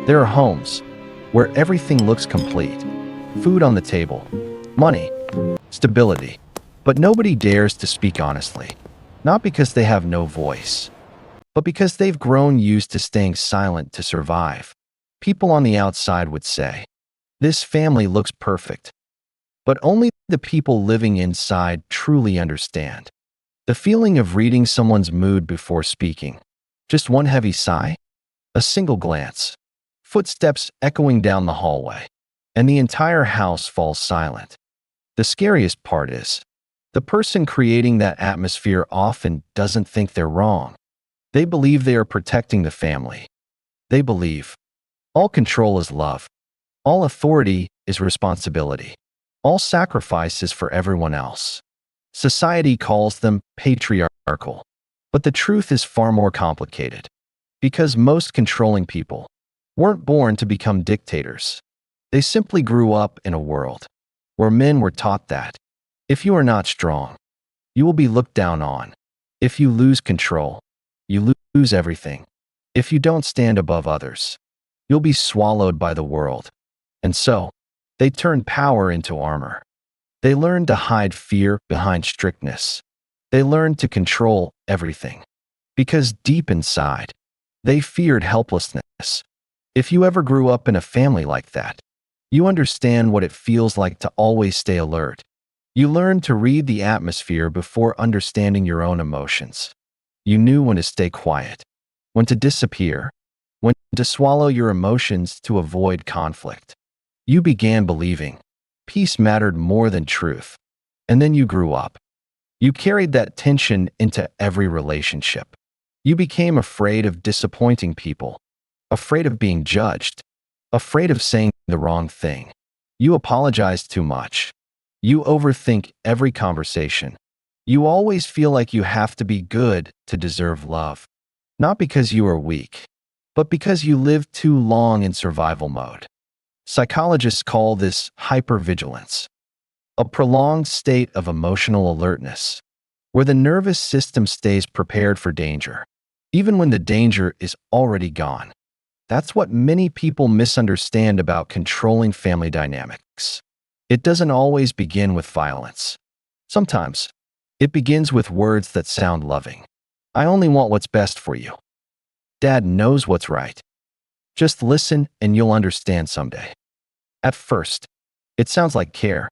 There are homes where everything looks complete. Food on the table, money, stability. But nobody dares to speak honestly. Not because they have no voice, but because they've grown used to staying silent to survive. People on the outside would say, "This family looks perfect." But only the people living inside truly understand. The feeling of reading someone's mood before speaking. Just one heavy sigh, a single glance, footsteps echoing down the hallway, and the entire house falls silent. The scariest part is, the person creating that atmosphere often doesn't think they're wrong. They believe they are protecting the family. They believe all control is love, all authority is responsibility, all sacrifice is for everyone else. Society calls them patriarchal, but the truth is far more complicated. Because most controlling people weren't born to become dictators. They simply grew up in a world where men were taught that if you are not strong, you will be looked down on. If you lose control, you lose everything. If you don't stand above others, you'll be swallowed by the world. And so, they turned power into armor. They learned to hide fear behind strictness. They learned to control everything. Because deep inside, they feared helplessness. If you ever grew up in a family like that, you understand what it feels like to always stay alert. You learned to read the atmosphere before understanding your own emotions. You knew when to stay quiet, when to disappear, when to swallow your emotions to avoid conflict. You began believing peace mattered more than truth. And then you grew up. You carried that tension into every relationship. You became afraid of disappointing people, afraid of being judged, afraid of saying the wrong thing. You apologize too much. You overthink every conversation. You always feel like you have to be good to deserve love. Not because you are weak, but because you lived too long in survival mode. Psychologists call this hypervigilance, a prolonged state of emotional alertness, where the nervous system stays prepared for danger, even when the danger is already gone. That's what many people misunderstand about controlling family dynamics. It doesn't always begin with violence. Sometimes, it begins with words that sound loving. "I only want what's best for you. Dad knows what's right. Just listen and you'll understand someday." At first, it sounds like care,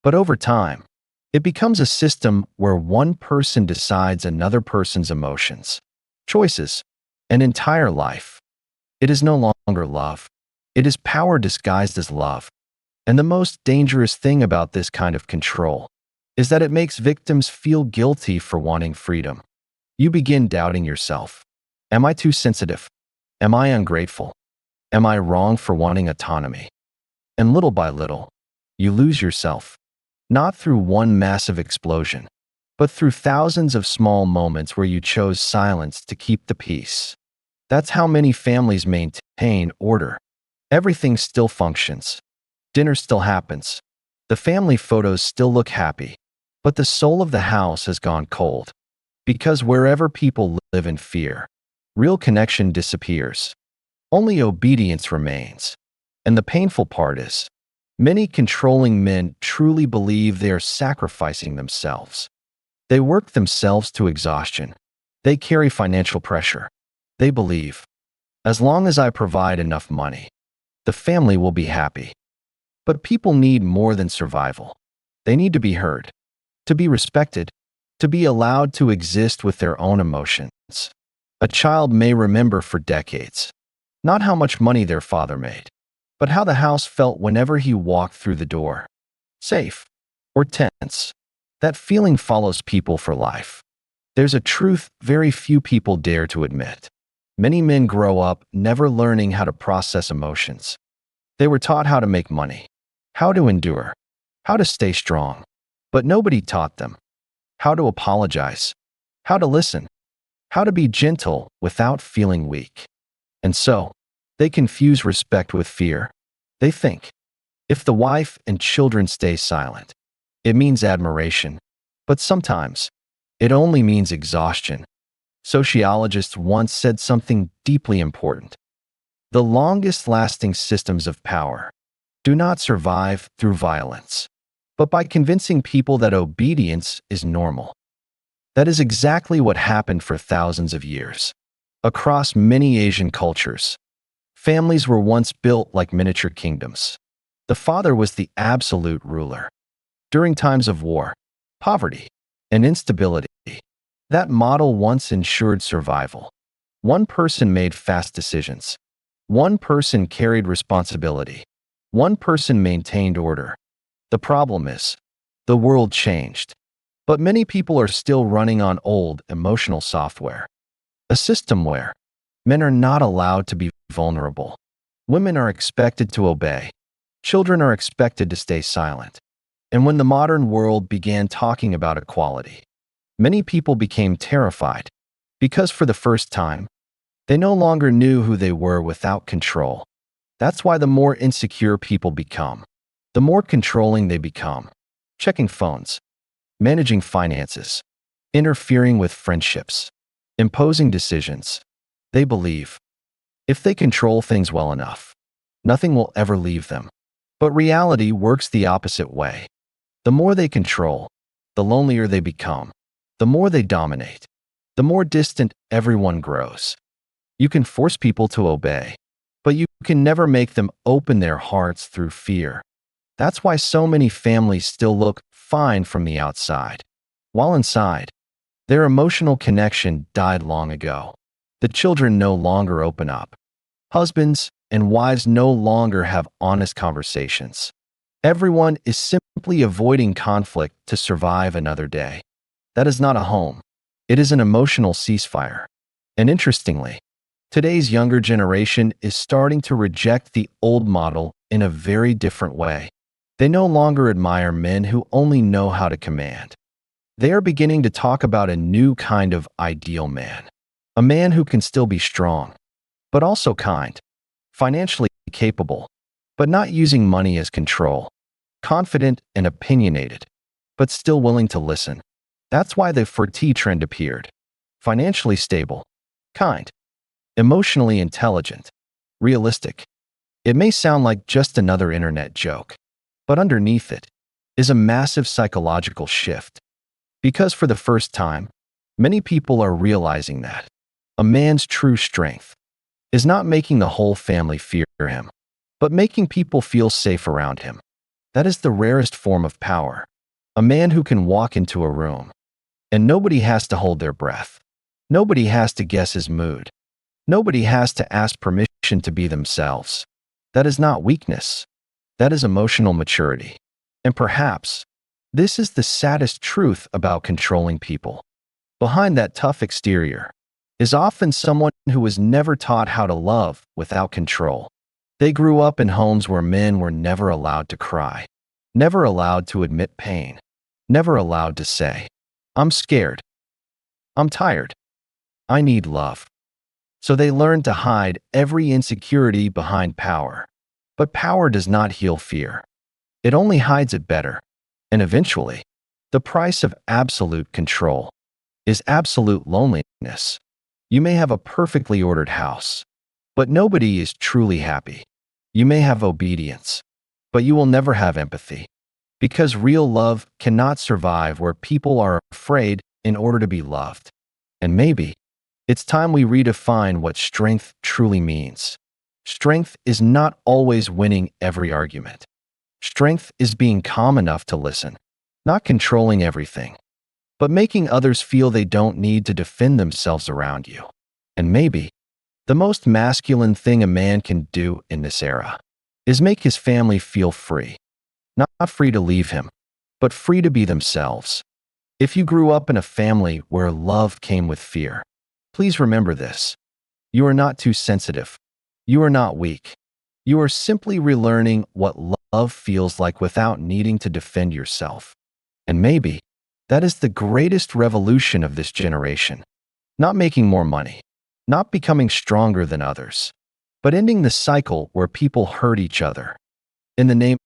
but over time, it becomes a system where one person decides another person's emotions, choices, and entire life. It is no longer love. It is power disguised as love. And the most dangerous thing about this kind of control is that it makes victims feel guilty for wanting freedom. You begin doubting yourself. Am I too sensitive? Am I ungrateful? Am I wrong for wanting autonomy? And little by little, you lose yourself, not through one massive explosion, but through thousands of small moments where you chose silence to keep the peace. That's how many families maintain order. Everything still functions. Dinner still happens. The family photos still look happy, but the soul of the house has gone cold. Because wherever people live in fear, real connection disappears. Only obedience remains. And the painful part is, many controlling men truly believe they are sacrificing themselves. They work themselves to exhaustion. They carry financial pressure. They believe, as long as I provide enough money, the family will be happy. But people need more than survival. They need to be heard, to be respected, to be allowed to exist with their own emotions. A child may remember for decades, not how much money their father made, but how the house felt whenever he walked through the door. Safe or tense. That feeling follows people for life. There's a truth very few people dare to admit. Many men grow up never learning how to process emotions. They were taught how to make money, how to endure, how to stay strong, but nobody taught them how to apologize, how to listen, how to be gentle without feeling weak. And so, they confuse respect with fear. They think, if the wife and children stay silent, it means admiration. But sometimes, it only means exhaustion. Sociologists once said something deeply important. The longest-lasting systems of power do not survive through violence, but by convincing people that obedience is normal. That is exactly what happened for thousands of years. Across many Asian cultures, families were once built like miniature kingdoms. The father was the absolute ruler. During times of war, poverty, and instability, that model once ensured survival. One person made fast decisions. One person carried responsibility. One person maintained order. The problem is, the world changed. But many people are still running on old, emotional software. A system where men are not allowed to be vulnerable. Women are expected to obey. Children are expected to stay silent. And when the modern world began talking about equality, many people became terrified because for the first time, they no longer knew who they were without control. That's why the more insecure people become, the more controlling they become. Checking phones, managing finances, interfering with friendships, imposing decisions. They believe if they control things well enough, nothing will ever leave them. But reality works the opposite way. The more they control, the lonelier they become. The more they dominate, the more distant everyone grows. You can force people to obey, but you can never make them open their hearts through fear. That's why so many families still look fine from the outside, while inside, their emotional connection died long ago. The children no longer open up. Husbands and wives no longer have honest conversations. Everyone is simply avoiding conflict to survive another day. That is not a home. It is an emotional ceasefire. And interestingly, today's younger generation is starting to reject the old model in a very different way. They no longer admire men who only know how to command. They are beginning to talk about a new kind of ideal man. A man who can still be strong, but also kind, financially capable, but not using money as control, confident and opinionated, but still willing to listen. That's why the 4T trend appeared. Financially stable, kind, emotionally intelligent, realistic. It may sound like just another internet joke, but underneath it is a massive psychological shift. Because for the first time, many people are realizing that a man's true strength is not making the whole family fear him, but making people feel safe around him. That is the rarest form of power. A man who can walk into a room and nobody has to hold their breath. Nobody has to guess his mood. Nobody has to ask permission to be themselves. That is not weakness. That is emotional maturity. And perhaps this is the saddest truth about controlling people. Behind that tough exterior is often someone who was never taught how to love without control. They grew up in homes where men were never allowed to cry, never allowed to admit pain, never allowed to say, "I'm scared. I'm tired. I need love." So they learned to hide every insecurity behind power. But power does not heal fear. It only hides it better. And eventually, the price of absolute control is absolute loneliness. You may have a perfectly ordered house, but nobody is truly happy. You may have obedience, but you will never have empathy. Because real love cannot survive where people are afraid in order to be loved. And maybe it's time we redefine what strength truly means. Strength is not always winning every argument. Strength is being calm enough to listen, not controlling everything, but making others feel they don't need to defend themselves around you. And maybe the most masculine thing a man can do in this era is make his family feel free. Not free to leave him, but free to be themselves. If you grew up in a family where love came with fear, please remember this. You are not too sensitive. You are not weak. You are simply relearning what love feels like without needing to defend yourself. And maybe that is the greatest revolution of this generation. Not making more money, not becoming stronger than others, but ending the cycle where people hurt each other in the name